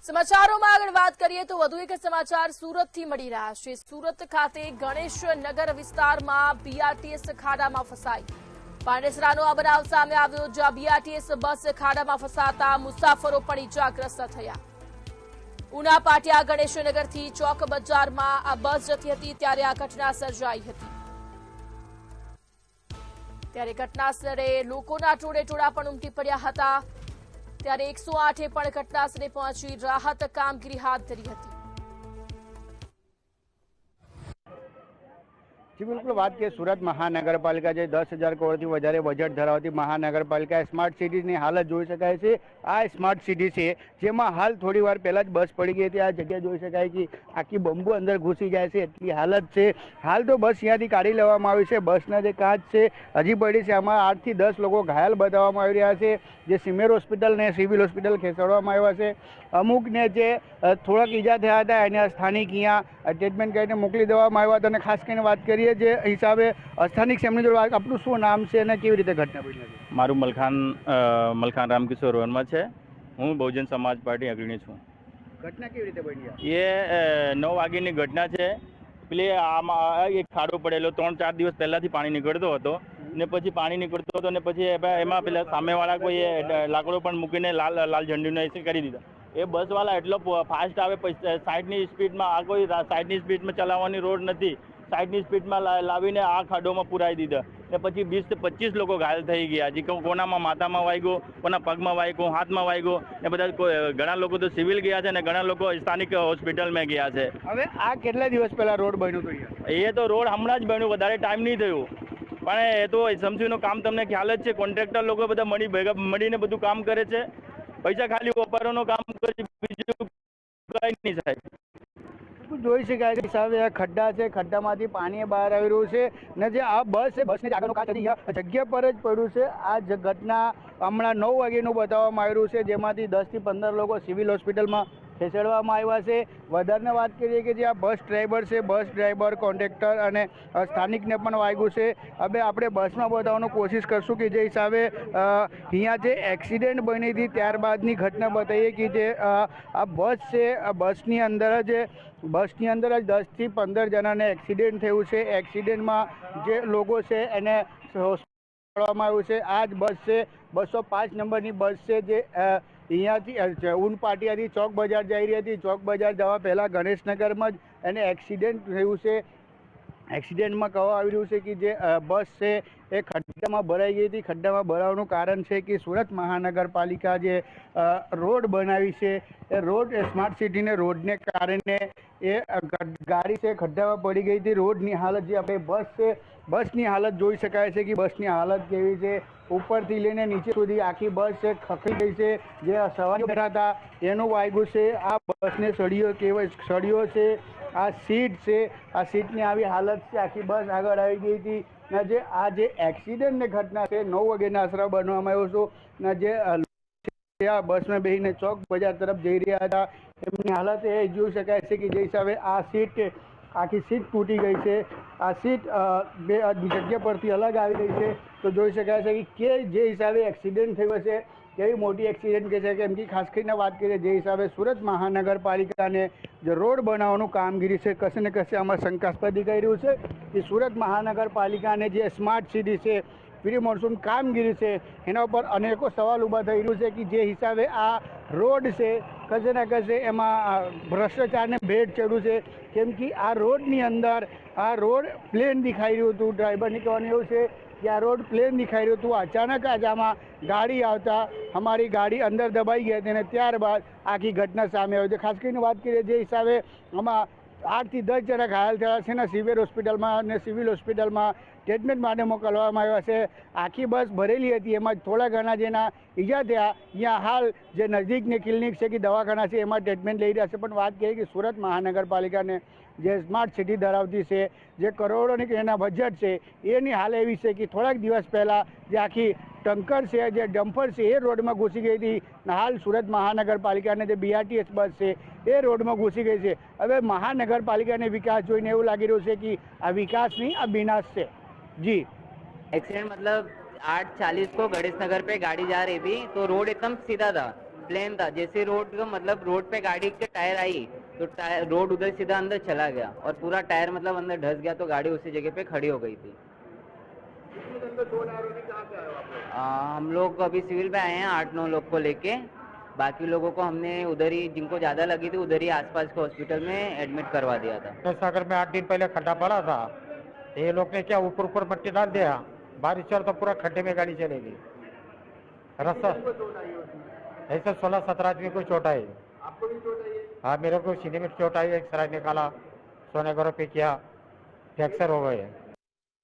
સમાચારોમાં આગળ વાત કરીએ તો વધુ એક સમાચાર સુરતથી મળી રહ્યા છે। સુરત ખાતે ગણેશનગર વિસ્તારમાં બીઆરટીએસ ખાડામાં ફસાઈ। પાંડેસરાનો આ બનાવ સામે આવ્યો, જ્યાં બીઆરટીએસ બસ ખાડામાં ફસાતા મુસાફરો પણ ઇજાગ્રસ્ત થયા। ઉના પાટિયા ગણેશનગરથી ચોક બજારમાં આ બસ જતી હતી ત્યારે આ ઘટના સર્જાઈ હતી। ત્યારે ઘટના સ્થળે લોકોના ટોળેટોળા પણ ઉમટી પડ્યા હતા। ત્યારે 108 પણ ઘટના સ્થળે પહોંચી રાહત કામગીરી હાથ ધરી હતી। जी बिल्कुल बात की सूरत महानगरपालिका जो 10,000 करोड़ વધારે બજેટ ધરાવતી મહાનગરપાલિકા સ્માર્ટ સિટીની હાલત જોઈ શકાય છે। આ સ્માર્ટ સિટી છે જેમાં હાલ થોડી વાર પહેલા જ બસ પડી ગઈ હતી। આ જગ્યા જોઈ શકાય કે આખી બંબુ અંદર ઘૂસી જાય છે એટલી હાલત છે। હાલ તો બસ અહીંયાથી કાઢી લેવામાં આવી છે। બસના જે કાચ છે હજી પડી છે। આમાં 8 થી 10 લોકો ઘાયલ બતાવવામાં આવી રહ્યા છે, જે સિમેર હોસ્પિટલ ને સિવિલ હોસ્પિટલ ખસેડવામાં આવ્યા છે। અમુકને જે થોડાક ઈજા થયા હતા એને સ્થાનિક અહીંયા ટ્રીટમેન્ટ કરીને મોકલી દેવામાં આવ્યા હતા। અને ખાસ કરીને વાત કરીએ જે હિસાબે સ્થાનિક સેમની જોડે આપણું શું નામ છે અને કેવી રીતે ઘટના બની હતી? મારું મલખાન રામકિશોર વર્મા છે। હું બહુજન સમાજ પાર્ટી અગ્રણી છું। ઘટના કેવી રીતે બની? એ 9 વાગ્યાની ઘટના છે। પેલી આમાં એક ખાડો પડેલો 3-4 દિવસ પહેલાથી પાણી નીકળતો હતો ને પછી પાણી નીકળતો હતો ને પછી એમાં પેલા સામેવાળા કોઈ લાકડો પણ મૂકીને લાલ ઝંડીનો એસી કરી દીધા। એ બસવાળા એટલો ફાસ્ટ આવે 60ની સ્પીડમાં, આ કોઈ 60ની સ્પીડમાં ચલાવવાની રોડ નથી, 60ની સ્પીડમાં લાવીને આ ખાડોમાં પુરાઈ દીધા ને પછી 20 થી 25 લોકો ઘાયલ થઈ ગયા। જે કોનામાં માથામાં વાગ્યો, કોના પગમાં વાગ્યો, હાથમાં વાગ્યો ને બધા ઘણા લોકો તો સિવિલ ગયા છે ને ઘણા લોકો સ્થાનિક હોસ્પિટલમાં ગયા છે। હવે આ કેટલા દિવસ પહેલા રોડ બન્યો હતો? એ તો રોડ હમણાં જ બન્યું, વધારે ટાઈમ નહીં થયું, પણ એ તો સમજીનું કામ તમને ખ્યાલ જ છે। કોન્ટ્રાક્ટર લોકો બધા મળીને બધું કામ કરે છે, પૈસા ખાલી ઓપારોનું કામ કરે, બીજું કંઈ નહીં સાહેબ। જોઈ શકાય કે સાહેબ આ ખડ્ડા છે, ખડ્ડામાંથી પાણી બહાર આવી રહ્યું છે ને જે આ બસ છે બસની આગળનો કાચ જગ્યા પર જ પડ્યું છે। આ ઘટના હમણાં 9 વાગ્યાનું બતાવવામાં આવ્યું છે, જેમાંથી 10 થી 15 લોકો સિવિલ હોસ્પિટલમાં ખસેડવામાં આવ્યા છે। વધારે વાત કરીએ કે જે આ બસ ડ્રાઈવર છે, બસ ડ્રાઈવર, કોન્ટ્રાક્ટર અને સ્થાનિકને પણ વાગ્યું છે। હવે આપણે બસમાં બતાવવાની કોશિશ કરશું કે જે હિસાબે અહીંયા જે એક્સિડન્ટ બની હતી ત્યારબાદની ઘટના બતાવીએ કે જે આ બસ છે, આ બસની અંદર જ 10 થી 15 જણાને એક્સિડન્ટ થયું છે। એક્સિડન્ટમાં જે લોકો છે એને હોસ્પિટલમાં આવ્યું છે। આ જ બસ છે 205 નંબરની બસ છે, જે અહીંયાથી ઉન પાટિયાથી ચોક બજાર જઈ રહી હતી। ચોક બજાર જવા પહેલાં ગણેશનગરમાં જ એને એક્સિડન્ટ થયું છે। એક્સિડન્ટમાં કહેવા આવી રહ્યું છે કે જે બસ છે એ ખડ્ડામાં ભરાઈ ગઈ હતી। ખડ્ડામાં ભરાવાનું કારણ છે કે સુરત મહાનગરપાલિકા જે રોડ બનાવી છે એ રોડ સ્માર્ટ સિટીને રોડને કારણે એ ગાડી છે ખડ્ડામાં પડી ગઈ હતી। રોડની હાલત જે આપણે બસ છે બસની હાલત જોઈ શકાય છે કે બસની હાલત કેવી છે, ઉપરથી લઈને નીચે સુધી આખી બસ છે ખખી ગઈ છે। જે સવારીઓ બેઠા હતા એનું વાગ્યું છે। આ બસને સળીઓ છે, આ સીટ છે, આ સીટની આવી હાલત છે, આખી બસ આગળ આવી ગઈ હતી ને જે આ જે એક્સિડન્ટની ઘટના છે 9 વાગ્યાના આસરા બનવામાં આવ્યો છે ને જે આ બસમાં બેસીને ચોક બજાર તરફ જઈ રહ્યા હતા એમની હાલત એ જોઈ શકાય છે કે જે હિસાબે આ સીટ આખી સીટ તૂટી ગઈ છે। આ સીટ બે જગ્યા પરથી અલગ આવી ગઈ છે, તો જોઈ શકાય છે કે જે હિસાબે એક્સિડન્ટ થયો છે કેવી મોટી એક્સિડન્ટ કે છે, કેમ કે ખાસ કરીને વાત કરીએ જે હિસાબે સુરત મહાનગરપાલિકાને જે રોડ બનાવવાનું કામગીરી છે કશે ને કશે આમાં શંકાસ્પદ દેખાઈ રહ્યું છે કે સુરત મહાનગરપાલિકાને જે સ્માર્ટ સિટી છે, પ્રી મોન્સૂન કામગીરી છે એના ઉપર અનેકો સવાલ ઊભા થઈ રહ્યું છે કે જે હિસાબે આ રોડ છે કશે ને કશે એમાં ભ્રષ્ટાચારને ભેટ ચડ્યું છે। કેમ કે આ રોડની અંદર આ રોડ પ્લેન દેખાઈ રહ્યું હતું, ડ્રાઈવરને કહેવાનું એવું છે કે આ રોડ પ્લેન દેખાઈ રહ્યું હતું, અચાનક જ આમાં ગાડી આવતા અમારી ગાડી અંદર દબાઈ ગઈ હતી અને ત્યારબાદ આખી ઘટના સામે આવી છે। ખાસ કરીને વાત કરીએ જે હિસાબે આમાં 8 થી 10 જણા ઘાયલ થયા છે ને સિવિલ હોસ્પિટલમાં અને સિવિલ હોસ્પિટલમાં ટ્રીટમેન્ટ માટે મોકલવામાં આવ્યા છે। આખી બસ ભરેલી હતી, એમાં થોડા ઘણા જેના ઈજા થયા અહીંયા હાલ જે નજીકની ક્લિનિક છે કે દવાખાના છે એમાં ટ્રીટમેન્ટ લઈ રહ્યા છે। પણ વાત કરીએ કે સુરત મહાનગરપાલિકાને જે સ્માર્ટ સિટી ધરાવતી છે, જે કરોડોની એના બજેટ છે એની હાલ એવી છે કે થોડાક દિવસ પહેલાં જે આખી ટંકર છે, જે ડમ્પર છે એ રોડમાં ઘૂસી ગઈ હતી ને હાલ સુરત મહાનગરપાલિકાને જે બીઆરટીએસ બસ છે એ રોડમાં ઘૂસી ગઈ છે। હવે મહાનગરપાલિકાને વિકાસ જોઈને એવું લાગી રહ્યું છે કે આ વિકાસ નહીં આ વિનાશ છે। जी एक्सीडेंट मतलब 8:40 को गणेश नगर पे गाड़ी जा रही थी तो रोड एकदम सीधा था, प्लेन था, जैसे रोड का मतलब रोड पे गाड़ी के टायर आई तो टायर रोड उधर सीधा अंदर चला गया और पूरा टायर मतलब अंदर धस गया, तो गाड़ी उसी जगह पे खड़ी हो गई थी। हम लोग अभी सिविल पे आए हैं 8-9 लोग को लेके, बाकी लोगों को हमने उधर ही, जिनको ज्यादा लगी थी उधर ही आसपास के हॉस्पिटल में एडमिट करवा दिया था। तो सागर में 8 दिन पहले खड्डा पड़ा था, ये लोग ने क्या ऊपर ऊपर मट्टी डाल दिया, बारिश चल तो पूरा खड्डे में गाड़ी चलेगी। रास्ता ऐसे 16-17 आदमी को चोट आई। आपको भी चोट आई? हाँ, मेरे को सीने में चोट आई, एक सराय निकाला, सोने पे किया, फ्रैक्चर हो गए।